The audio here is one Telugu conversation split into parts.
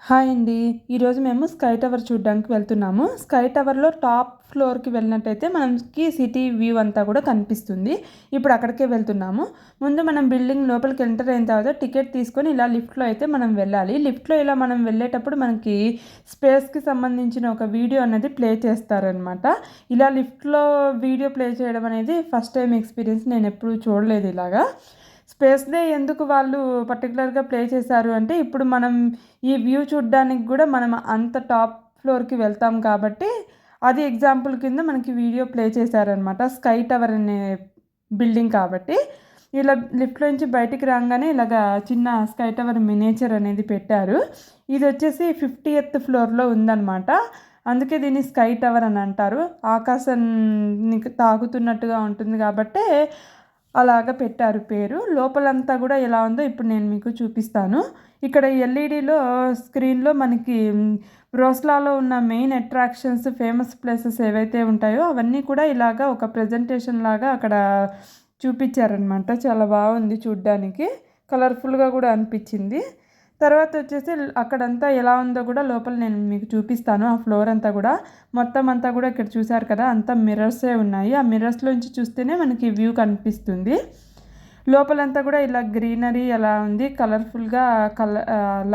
హాయ్ అండి. ఈరోజు మేము స్కై టవర్ చూడడానికి వెళ్తున్నాము. స్కై టవర్‌లో టాప్ ఫ్లోర్‌కి వెళ్ళినట్టయితే మనకి సిటీ వ్యూ అంతా కూడా కనిపిస్తుంది. ఇప్పుడు అక్కడికే వెళ్తున్నాము. ముందు మనం బిల్డింగ్ లోపలికి ఎంటర్ అయిన తర్వాత టికెట్ తీసుకొని ఇలా లిఫ్ట్‌లో అయితే మనం వెళ్ళాలి. లిఫ్ట్‌లో ఇలా మనం వెళ్ళేటప్పుడు మనకి స్పేస్‌కి సంబంధించిన ఒక వీడియో అనేది ప్లే చేస్తారనమాట. ఇలా లిఫ్ట్‌లో వీడియో ప్లే చేయడం అనేది ఫస్ట్ టైం ఎక్స్‌పీరియన్స్. నేనెప్పుడూ చూడలేదు ఇలాగా. స్పేస్‌దే ఎందుకు వాళ్ళు పర్టిక్యులర్‌గా ప్లే చేశారు అంటే, ఇప్పుడు మనం ఈ వ్యూ చూడ్డానికి గూడా మనం అంత టాప్ ఫ్లోర్‌కి వెళ్తాం కాబట్టి, అది ఎగ్జాంపుల్ కింద మనకి వీడియో ప్లే చేశారనమాట. స్కై టవర్ అనే బిల్డింగ్ కాబట్టి. ఇలా లిఫ్ట్‌లో నుంచి బయటికి రాంగానే ఇలాగా చిన్న స్కై టవర్ మినియేచర్ అనేది పెట్టారు. ఇదొచ్చేసి 50th ఫ్లోర్‌లో ఉందనమాట. అందుకే దీన్ని స్కై టవర్ అని అంటారు. ఆకాశానికి తాకుతున్నట్టుగా ఉంటుంది కాబట్టే అలాగా పెట్టారు పేరు. లోపలంతా గూడా ఎలా ఉందో ఇప్పుడు నేను మీకు చూపిస్తాను. ఇక్కడ ఎల్ఈడీలో స్క్రీన్‌లో మనకి రోస్లాలో ఉన్న మెయిన్ అట్రాక్షన్స్, ఫేమస్ ప్లేసెస్ ఏవైతే ఉంటాయో అవన్నీ కూడా ఇలాగా ఒక ప్రెజెంటేషన్ లాగా అక్కడ చూపిచ్చారనమాట. చాలా బాగుంది చూడ్డానికి. కలర్‌ఫుల్‌గా గూడా అనిపిచ్చింది. తర్వాత వచ్చేసి అక్కడంతా ఎలా ఉందో కూడా లోపల నేను మీకు చూపిస్తాను. ఆ ఫ్లోర్ అంతా కూడా మొత్తం అంతా కూడా ఇక్కడ చూసారు కదా, అంతా మిర్రర్సే ఉన్నాయి. ఆ మిర్రర్స్‌లోంచి చూస్తేనే మనకి వ్యూ కనిపిస్తుంది. లోపలంతా కూడా ఇలా గ్రీనరీ అలా ఉంది. కలర్‌ఫుల్‌గా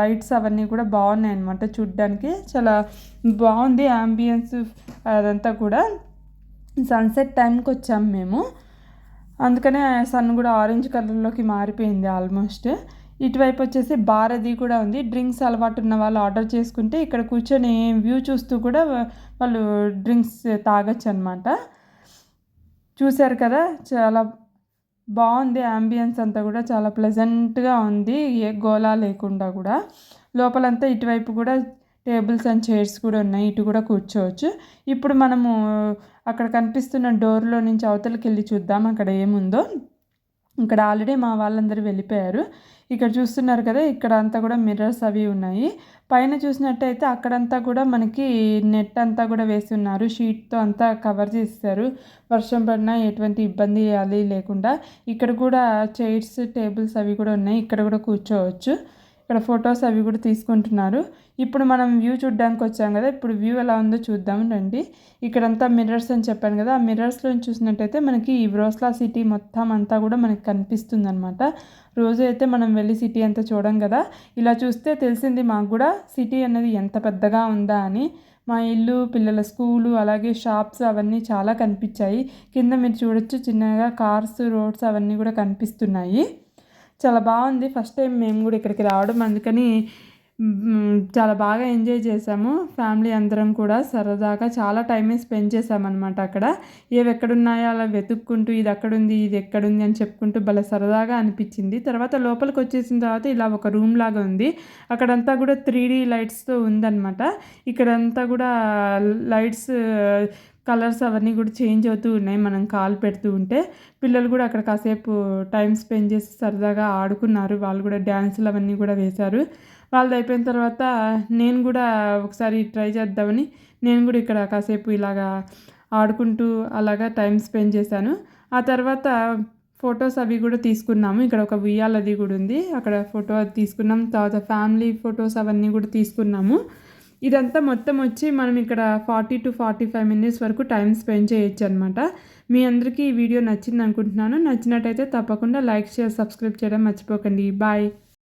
లైట్స్ అవన్నీ కూడా బాగున్నాయన్నమాట చూడ్డానికి. చాలా బాగుంది యాంబియన్స్ అదంతా కూడా. సన్సెట్ టైంకి వచ్చాము మేము. అందుకనే సన్ కూడా ఆరెంజ్ కలర్‌లోకి మారిపోయింది ఆల్మోస్ట్. ఇటువైపు వచ్చేసి బార్ అది కూడా ఉంది. డ్రింక్స్ అలవాటు ఉన్న వాళ్ళు ఆర్డర్ చేసుకుంటే ఇక్కడ కూర్చొని వ్యూ చూస్తూ కూడా వాళ్ళు డ్రింక్స్ తాగొచ్చనమాట. చూసారు కదా, చాలా బాగుంది యాంబియన్స్ అంతా కూడా. చాలా ప్లెజెంట్‌గా ఉంది. ఏ గోల లేకుండా కూడా. లోపలంతా ఇటువైపు కూడా టేబుల్స్ అండ్ చైర్స్ కూడా ఉన్నాయి. ఇటు కూడా కూర్చోవచ్చు. ఇప్పుడు మనము అక్కడ కనిపిస్తున్న డోర్‌లో నుంచి అవతలకెళ్ళి చూద్దాం అక్కడ ఏముందో. ఇక్కడ ఆల్రెడీ మా వాళ్ళందరూ వెళ్ళిపోయారు. ఇక్కడ చూస్తున్నారు కదా, ఇక్కడ అంతా కూడా మిర్రర్స్ అవి ఉన్నాయి. పైన చూసినట్టయితే అక్కడంతా కూడా మనకి నెట్ అంతా కూడా వేసి ఉన్నారు. షీట్‌తో అంతా కవర్ చేసేసారు. వర్షం పడినా ఎటువంటి ఇబ్బంది అది లేకుండా. ఇక్కడ కూడా చైర్స్, టేబుల్స్ అవి కూడా ఉన్నాయి. ఇక్కడ కూడా కూర్చోవచ్చు. ఇక్కడ ఫొటోస్ అవి కూడా తీసుకుంటున్నారు. ఇప్పుడు మనం వ్యూ చూడ్డానికి వచ్చాం కదా, ఇప్పుడు వ్యూ ఎలా ఉందో చూద్దాం రండి. ఇక్కడంతా మిర్రర్స్ అని చెప్పాను కదా, ఆ మిర్రర్స్‌లో చూసినట్టయితే మనకి ఈ వ్రోస్లా సిటీ మొత్తం అంతా కూడా మనకి కనిపిస్తుందనమాట. రోజు అయితే మనం వెళ్ళి సిటీ అంతా చూడం కదా, ఇలా చూస్తే తెలిసింది మాకు కూడా సిటీ అనేది ఎంత పెద్దగా ఉందా అని. మా ఇల్లు, పిల్లల స్కూలు, అలాగే షాప్స్ అవన్నీ చాలా కనిపించాయి. కింద మీరు చూడొచ్చు చిన్నగా కార్స్, రోడ్స్ అవన్నీ కూడా కనిపిస్తున్నాయి. చాలా బాగుంది. ఫస్ట్ టైం మేము కూడా ఇక్కడికి రావడం, అందుకని చాలా బాగా ఎంజాయ్ చేసాము. ఫ్యామిలీ అందరం కూడా సరదాగా చాలా టైమే స్పెండ్ చేసామన్నమాట అక్కడ. ఏవి ఎక్కడున్నాయో అలా వెతుక్కుంటూ ఇది అక్కడుంది, ఇది ఎక్కడుంది అని చెప్పుకుంటూ భలే సరదాగా అనిపించింది. తర్వాత లోపలికి వచ్చేసిన తర్వాత ఇలా ఒక రూమ్ లాగా ఉంది. అక్కడంతా కూడా 3D లైట్స్తో ఉందన్నమాట. ఇక్కడంతా కూడా లైట్స్ కలర్స్ అవన్నీ కూడా చేంజ్ అవుతూ ఉన్నాయి మనం కాలు పెడుతూ ఉంటే. పిల్లలు కూడా అక్కడ కాసేపు టైం స్పెండ్ చేసి సరదాగా ఆడుకున్నారు. వాళ్ళు కూడా డ్యాన్సులు అవన్నీ కూడా వేశారు. వాళ్ళది అయిపోయిన తర్వాత నేను కూడా ఒకసారి ట్రై చేద్దామని నేను కూడా ఇక్కడ కాసేపు ఇలాగా ఆడుకుంటూ అలాగా టైం స్పెండ్ చేశాను. ఆ తర్వాత ఫొటోస్ అవి కూడా తీసుకున్నాము. ఇక్కడ ఒక ఉయ్యాలది కూడా ఉంది. అక్కడ ఫోటో అది తీసుకున్నాం. తర్వాత ఫ్యామిలీ ఫొటోస్ అవన్నీ కూడా తీసుకున్నాము. ఇదంతా మొత్తం వచ్చి మనం ఇక్కడ 40 to 45 మినిట్స్ వరకు టైం స్పెండ్ చేయొచ్చు అనమాట. మీ అందరికీ ఈ వీడియో నచ్చింది అనుకుంటున్నాను. నచ్చినట్టయితే తప్పకుండా లైక్, షేర్, సబ్స్క్రైబ్ చేయడం మర్చిపోకండి. బాయ్.